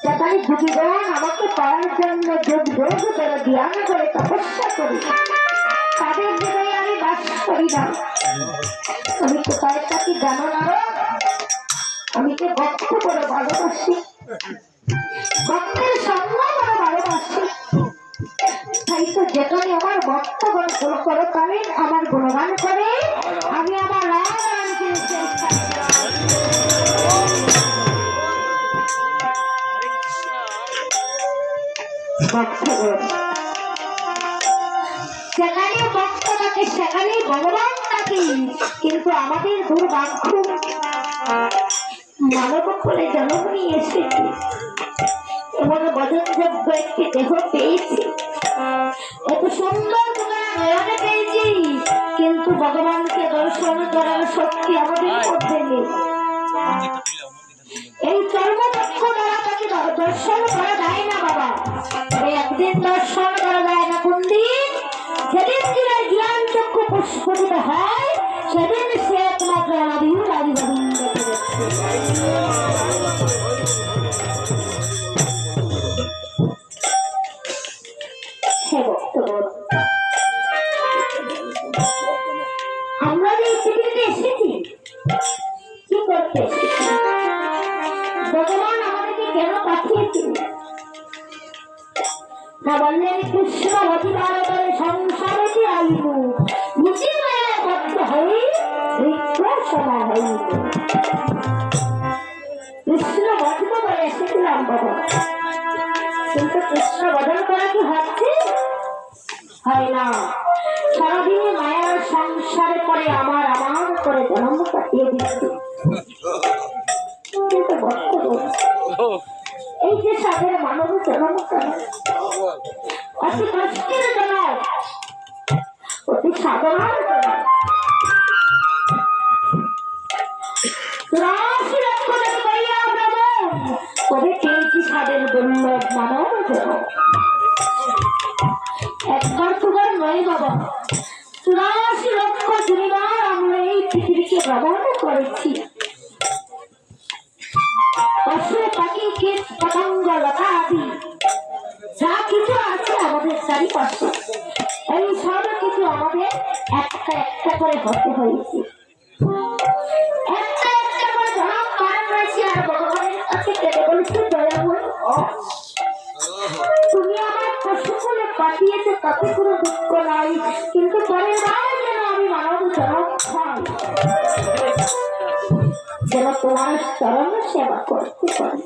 সেখানে যুগীগণ আমাকে পাওয়ার জন্য যোগ যোগ করে ধ্যান করে তপস্যা করি, তাদের হৃদয়ে আমি বাস করি না। আমি কোথায় থাকি জানো না? আমি তো ভক্ত করে ভালোবাসি, ভক্তের সঙ্গ করে ভালোবাসি। তাই তো যেখানে আমার ভক্তগণ করে পারেন, আমার গুণগান করে, আমি আমার রামকে ভক্তগণ সেখানে ভক্ত থাকে, সেখানে ভগবান থাকে। কিন্তু আমাদের দুর্ভাগ্য, মানব করে জন্ম নিয়ে এসেছি, এমন বদনযোগ্য একটি দেহ পেয়েছি, এত সুন্দর নয়নে পেয়েছি, কিন্তু ভগবানকে দর্শন করার শক্তি আমাদের মধ্যে নেই। এই চর্মচক্ষ দ্বারা তাকে দর্শন করা যায় না বাবা। একদিন দর্শন করা যায় না, কোন দিন? যেদিন দিনের জ্ঞান চক্ষু পুষ্পিত হয়, সেদিন সে একমাত্র আদির আদি গোবিন্দকে দেখছে। আমরা যে পৃথিবীতে এসেছি কি করতে এসেছি? ভগবান আমাদেরকে কেন পাঠিয়েছিলেন না বললেন? কৃষ্ণ অধিকারে সংসারে আইব, নিজে মায়ের ভক্ত হই, সভা হইব। কৃষ্ণ বধ বলে এসেছিলাম বাবা, কিন্তু কৃষ্ণ বদল করা কি হচ্ছে? হয় না। সারাদিন মায়ার সংসারে করে আমার আমার করে জন্ম কাটিয়ে দিচ্ছি। কিন্তু এই যে সাগরে মানব জন্ম করে অতি কষ্টের জনক, অতি সাধনার জনক, কবে পেয়েছি সাদের দুর্লভ মানব জনক। একবার তোমার নয় বাবা, 84 লক্ষ দুনিবার আমরা এই পৃথিবীকে ভ্রমণ করেছি। পশু পাখি কীট পতঙ্গ লতা আদি যা কিছু আছে আমাদের চারিপাশে, এই সব কিছু আমাদের একটা একটা করে হতে হয়েছে, একটা একটা করে ধরম পার করেছি। আর ভগবানের কাছে কেটে বলেছি, দয়াময় তুমি আমার পশু বলে পাঠিয়েছে, তাতে কোনো দুঃখ নাই, কিন্তু পরের বার যেন আমি মানব জনক খাই, যেন তোমার চরণ সেবা করতে পারি।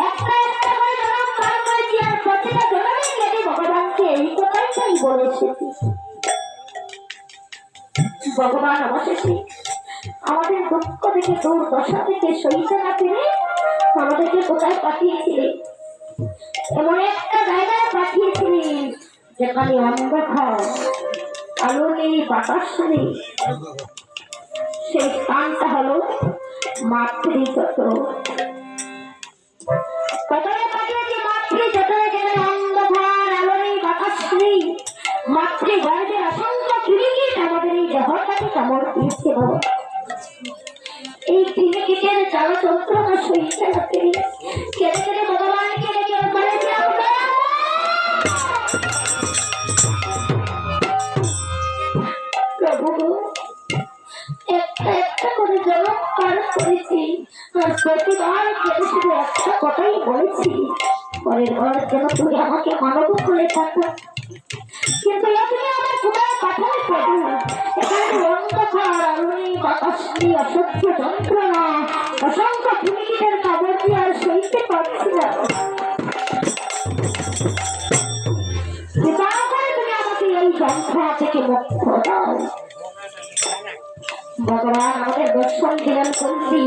একটা একটা করে জনক পার করেছি, আর প্রতিটা জনমে কেটে ভগবানকে এই কথাই বলে এসেছি। ভগবান অবশেষে আমাদের দুঃখ থেকে, দুর্দশা থেকে সইতে না পেরে আমাদেরকে কোথায় পাঠিয়েছিলেন? এমন একটা জায়গায় পাঠিয়েছিলেন যেখানে অন্ধকার, আলো নেই, বাতাস নেই। সেই স্থানটা হলো মাতৃজট। কোথায় পাঠিয়েছি? মাতৃজটে, যেখানে অন্ধকার, আলো নেই, বাতাস নেই। মাতৃগর্ভে অসংখ্য ক্রিমিকীট আমাদের এই দেহটাকে কামড় দিয়েছে বাবা। এই ক্রিমিকীটের জ্বালা যন্ত্রণা সইতে না পেরে কেড়ে কেড়ে ভগবানকে ডেকে বলেছে, প্রভু একটা একটা করে জনম পার করেছি, আর প্রতিবার কেটে শুধু একটা কথাই বলেছি, পরের বার যেন তুমি আমাকে মানব করে থাকো। কিন্তু তুমি আমার কোথায় পাঠালে প্রভু? এখানে অন্ধকার, আলো নেই, বাতাস নেই, অসহ্য যন্ত্রণা, অসংখ্য ক্রিমিকীটের কামড় দিয়ে আর সইতে পারছি না। তুমি আমাকে এই যন্ত্রণা থেকে মুক্ত দাও। ভগবান আমাদের দর্শন দিলেন কোনটি?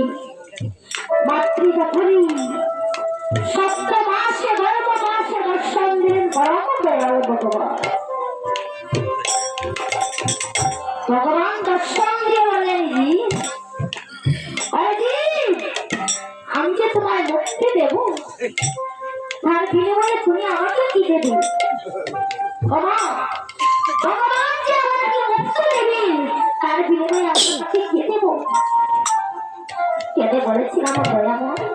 মাতৃজঠরী, সপ্ত মাসে গর্ভ মাসে দর্শন দিলেন পরম দয়াল ভগবান। ভগবান দর্শন দিয়ে বললেন, আমি যে তোমায় মুক্তি দেব, তার বিনিময়ে তুমি আমাকে কি দেবে? ভগবান যে আমাকে মুক্তি দেবেন, তার বিনিময়ে আমি তাকে কি দেব? নাম দয়াময়।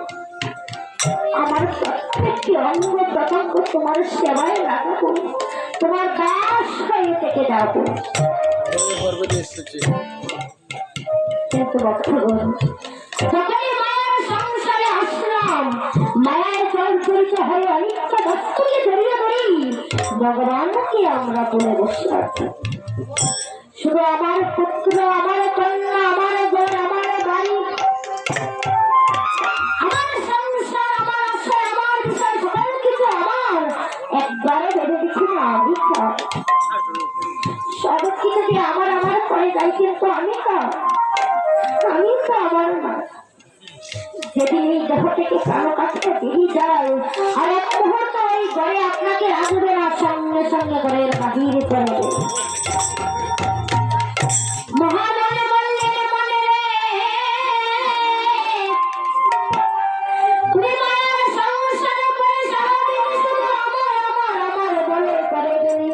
আমার প্রত্যেকটি অঙ্গ প্রত্যঙ্গ তোমার সেবায় লাগাবো, তোমার দাস হয়ে থেকে যাবো। কিন্তু ভক্তগণ, যখনই মায়ের সংসারে আসলাম, মায়ের জর্জরিত হয়ে অনিত্য বস্তুকে জড়িয়ে ধরি, ভগবানকে আমরা বলে বসে আছি। শুধু আমার পুত্র, আমার কন্যা, আমার ঘর, আমার বাড়ি, আমার সংসার, আমার আশয়, আমার বিষয়, সকল কিছু আমার। একবারে ভেবে দেখি না আমি সব কিছু দিয়ে আমার আমার করে যাই, কিন্তু আমি তো আমার না। যেদিন এই দেহ থেকে প্রাণ কাছে বেরিয়ে যায়, আর এক মুহূর্ত এই ঘরে আপনাকে রাখবে না, সঙ্গে সঙ্গে ঘরের বাহিরে চলে মহাজনে বললেন, মনে রে তুমি মায়ের সংসারে করে সারাদিন শুধু আমার বলে করে গেলি,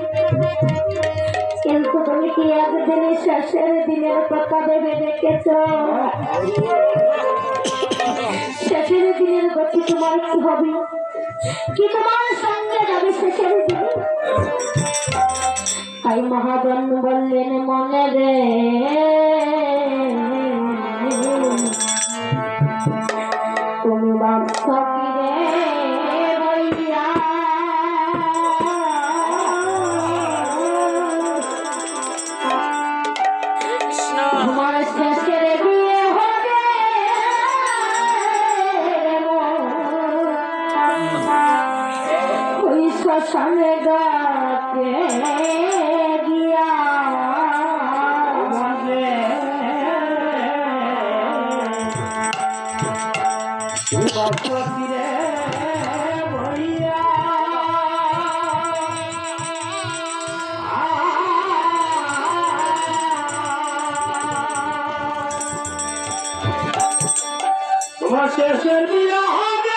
কিন্তু তুমি কি একদিনে শেষের দিনের কথা ভেবে দেখেছ? শেষের দিনের গতি তোমার কি হবে? কি তোমার সঙ্গে যাবে শেষের দিনে? তাই মহাজন বললেন, মনে রে তুমি বাচ্চা শ্মশানে গাকে দিয়া ফিরে বইয়া তোমার শেষের বিয়া হবে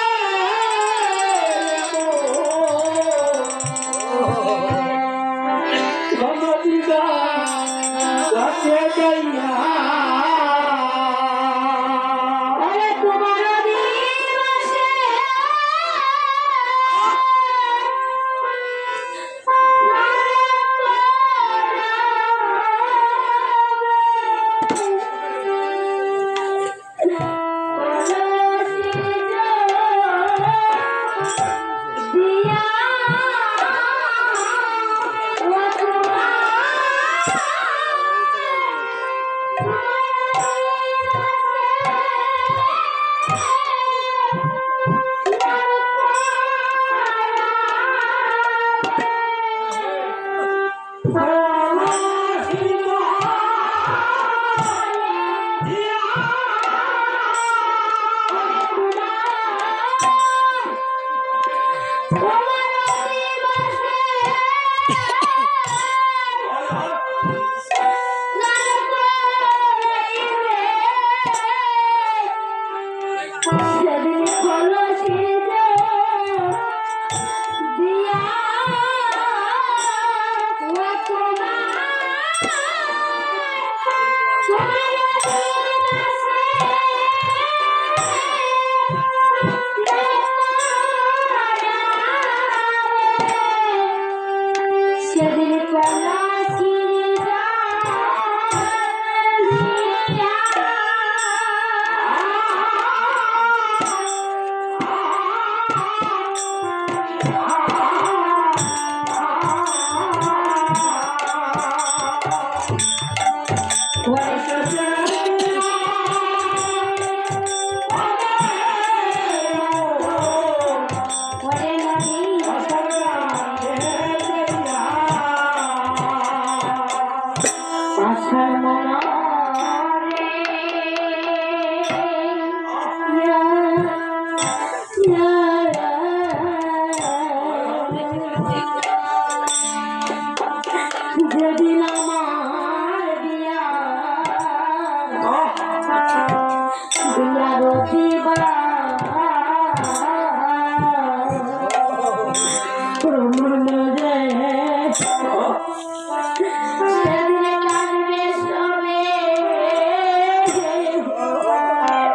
জীবন